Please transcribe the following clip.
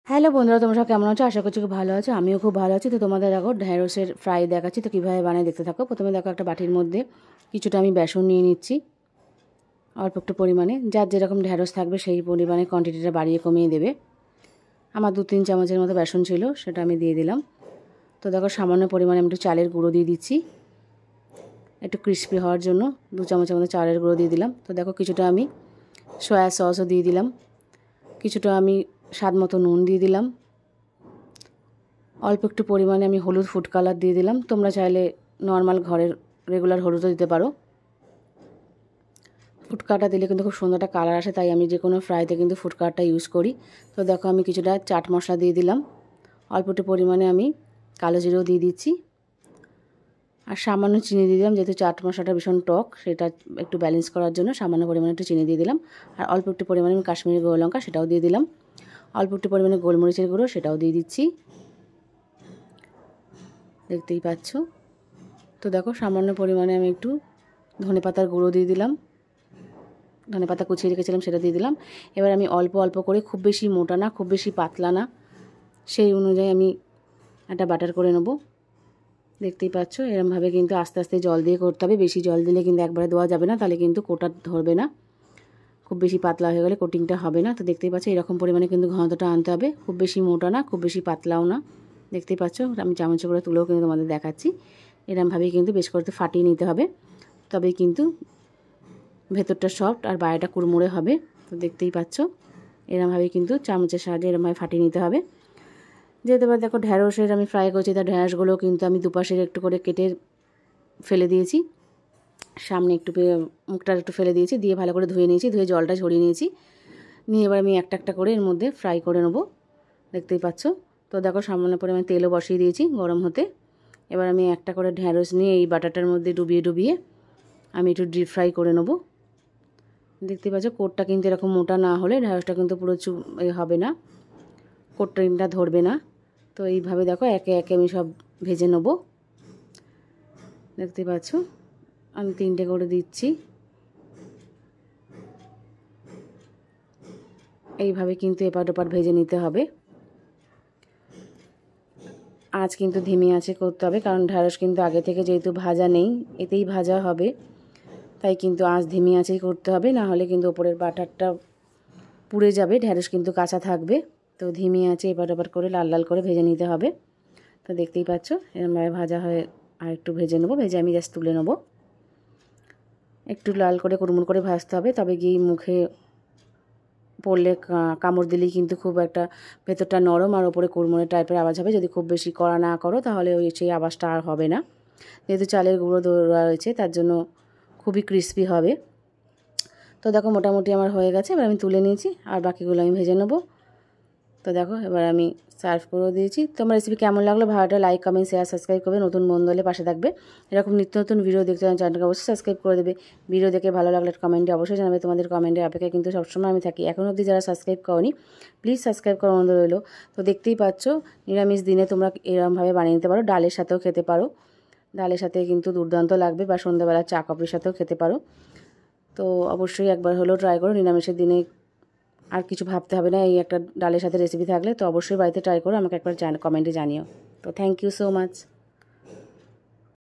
Hello বন্ধুরা, তোমরা সব কেমন আছো? আশা করছি খুব ভালো আছো। আমিও খুব ভালো আছি। তো তোমাদের দেখো ঢ্যাঁড়সের ফ্রাই দেখাচ্ছি। তো কীভাবে বানায় দেখতে থাকো। প্রথমে দেখো একটা বাটির মধ্যে কিছুটা আমি বেসন নিয়ে নিচ্ছি, অল্প একটু পরিমাণে। যার যেরকম ঢ্যাঁড়স থাকবে সেই পরিমাণে কোয়ান্টিটিটা বাড়িয়ে কমিয়ে দেবে। আমার 2-3 চামচের মতো বেসন ছিল, সেটা আমি দিয়ে দিলাম। তো দেখো সামান্য পরিমাণে আমি একটু চালের গুঁড়ো দিয়ে দিচ্ছি, একটু ক্রিস্পি হওয়ার জন্য 2 চামচের মতো চালের গুঁড়ো দিয়ে দিলাম। তো দেখো কিছুটা আমি সয়া সসও দিয়ে দিলাম, কিছুটা আমি স্বাদ মতো নুন দিয়ে দিলাম, অল্প একটু পরিমাণে আমি হলুদ ফুড কালার দিয়ে দিলাম। তোমরা চাইলে নর্মাল ঘরের রেগুলার হলুদও দিতে পারো। ফুড কালারটা দিলে কিন্তু খুব সুন্দর একটা কালার আসে, তাই আমি যে কোনো ফ্রাইতে কিন্তু ফুড কালারটা ইউজ করি। তো দেখো আমি কিছুটা চাট মশলা দিয়ে দিলাম, অল্প একটু পরিমাণে আমি কালো জিরেও দিয়ে দিচ্ছি, আর সামান্য চিনি দিয়ে দিলাম। যেহেতু চাট মশলাটা ভীষণ টক, সেটা একটু ব্যালেন্স করার জন্য সামান্য পরিমাণে একটু চিনি দিয়ে দিলাম। আর অল্প একটু পরিমাণে আমি কাশ্মীরি গুঁড়ো লঙ্কা সেটাও দিয়ে দিলাম, অল্প একটু পরিমাণে গোলমরিচের গুঁড়ো সেটাও দিয়ে দিচ্ছি, দেখতেই পাচ্ছ। তো দেখো সামান্য পরিমাণে আমি একটু ধনেপাতার গুঁড়ো দিয়ে দিলাম, ধনেপাতা কুচিয়ে রেখেছিলাম সেটা দিয়ে দিলাম। এবার আমি অল্প অল্প করে, খুব বেশি মোটা না খুব বেশি পাতলা না, সেই অনুযায়ী আমি একটা বাটার করে নেব। দেখতেই পাচ্ছ এরকমভাবে কিন্তু আস্তে আস্তে জল দিয়ে করতে হবে। বেশি জল দিলে কিন্তু একবারে দেওয়া যাবে না, তাহলে কিন্তু কোটা ধরবে না। খুব বেশি পাতলা হয়ে গেলে কোটিংটা হবে না। তো দেখতেই পাচ্ছ এরকম পরিমাণে কিন্তু ঘনত্বটা আনতে হবে, খুব বেশি মোটা না খুব বেশি পাতলাও না। দেখতেই পাচ্ছ আমি চামচ করে তুলেও কিন্তু তোমাদের দেখাচ্ছি। এরকমভাবেই কিন্তু বেশ করে ফাটিয়ে নিতে হবে, তবেই কিন্তু ভেতরটা সফট আর বাইরেটা কুড়মুড়ে হবে। তো দেখতেই পাচ্ছ এরমভাবেই কিন্তু চামচের সাহায্যে এরমভাবে ফাটিয়ে নিতে হবে। যেহেতু এবার দেখো ঢ্যাঁড়সের আমি ফ্রাই করছি, তার ঢ্যাঁড়সগুলো কিন্তু আমি দুপাশের একটু করে কেটে ফেলে দিয়েছি, সামনে একটু মুখটা একটু ফেলে দিয়েছি, দিয়ে ভালো করে ধুয়ে নিয়েছি, ধুয়ে জলটা ঝরিয়ে নিয়েছি। নিয়ে এবার আমি একটা একটা করে এর মধ্যে ফ্রাই করে নেবো, দেখতেই পাচ্ছ। তো দেখো সামান্য পরিমাণে তেলও বসিয়ে দিয়েছি গরম হতে। এবার আমি একটা করে ঢ্যাঁড়স নিয়ে এই বাটারটার মধ্যে ডুবিয়ে ডুবিয়ে আমি একটু ডিপ ফ্রাই করে নেবো। দেখতে পাচ্ছ কোটটা কিন্তু এরকম মোটা না হলে ঢ্যাঁড়সটা কিন্তু পুরো হবে না, কোটটা ধরবে না। তো এইভাবে দেখো একে একে আমি সব ভেজে নেবো। দেখতে পাচ্ছ আমি 3টে করে দিচ্ছি। এইভাবে কিন্তু এপাট ওপাট ভেজে নিতে হবে। আঁচ কিন্তু ধিমে আঁচে করতে হবে, কারণ ঢ্যাঁড়স কিন্তু আগে থেকে যেহেতু ভাজা নেই, এতেই ভাজা হবে, তাই কিন্তু আঁচ ধিমে আঁচেই করতে হবে, না হলে কিন্তু ওপরের বাটারটা পুড়ে যাবে, ঢ্যাঁড়স কিন্তু কাঁচা থাকবে। তো ধিমে আঁচে এপাট ওপাট করে লাল লাল করে ভেজে নিতে হবে। তো দেখতেই পাচ্ছ এরমভাবে ভাজা হয়ে আর একটু ভেজে নেবো, ভেজে আমি জাস্ট তুলে নেবো। একটু লাল করে কুড়মুড় করে ভাজতে হবে, তবে গিয়ে মুখে পড়লে কামড় দিলেই কিন্তু খুব একটা ভেতরটা নরম আর ওপরে কুড়মুড়ে টাইপের আওয়াজ হবে। যদি খুব বেশি কড়া না করো তাহলে ওই সেই আওয়াজটা আর হবে না। যেহেতু চালের গুঁড়ো দেওয়া রয়েছে তার জন্য খুবই ক্রিস্পি হবে। তো দেখো মোটামুটি আমার হয়ে গেছে, এবার আমি তুলে নিয়েছি, আর বাকিগুলো আমি ভেজে নেবো। তো দেখো এবার আমি সার্ভ করে দিয়েছি। তোমার রেসিপি কেমন লাগলো ভালোটা লাইক কমেন্ট শেয়ার সাবস্ক্রাইব করবে, নতুন বন্ধু হলে পাশে থাকবে। এরকম নিত্য নতুন ভিডিও দেখতে চ্যানেলটাকে অবশ্যই সাবস্ক্রাইব করে দেবে। ভিডিও দেখে ভালো লাগলে কমেন্টে অবশ্যই জানাবে, তোমাদের কমেন্টের অপেক্ষায় কিন্তু সবসময় আমি থাকি। এখন অবধি যারা সাবস্ক্রাইব করোনি প্লিজ সাবস্ক্রাইব করার অনুরোধ রইলো। তো দেখতেই পাচ্ছ নিরামিষ দিনে তোমরা এরকমভাবে বানিয়ে নিতে পারো, ডালের সাথেও খেতে পারো, ডালের সাথে কিন্তু দুর্দান্ত লাগবে, বা সন্ধ্যাবেলা চা কফির সাথেও খেতে পারো। তো অবশ্যই একবার হলেও ট্রাই করো। নিরামিষের দিনে আর কিছু ভাবতে হবে না, এই একটা ডালের সাথে রেসিপি থাকলে। তো অবশ্যই বাড়িতে ট্রাই করো, আমাকে একবার কমেন্টে জানিও। তো থ্যাংক ইউ সো মাচ।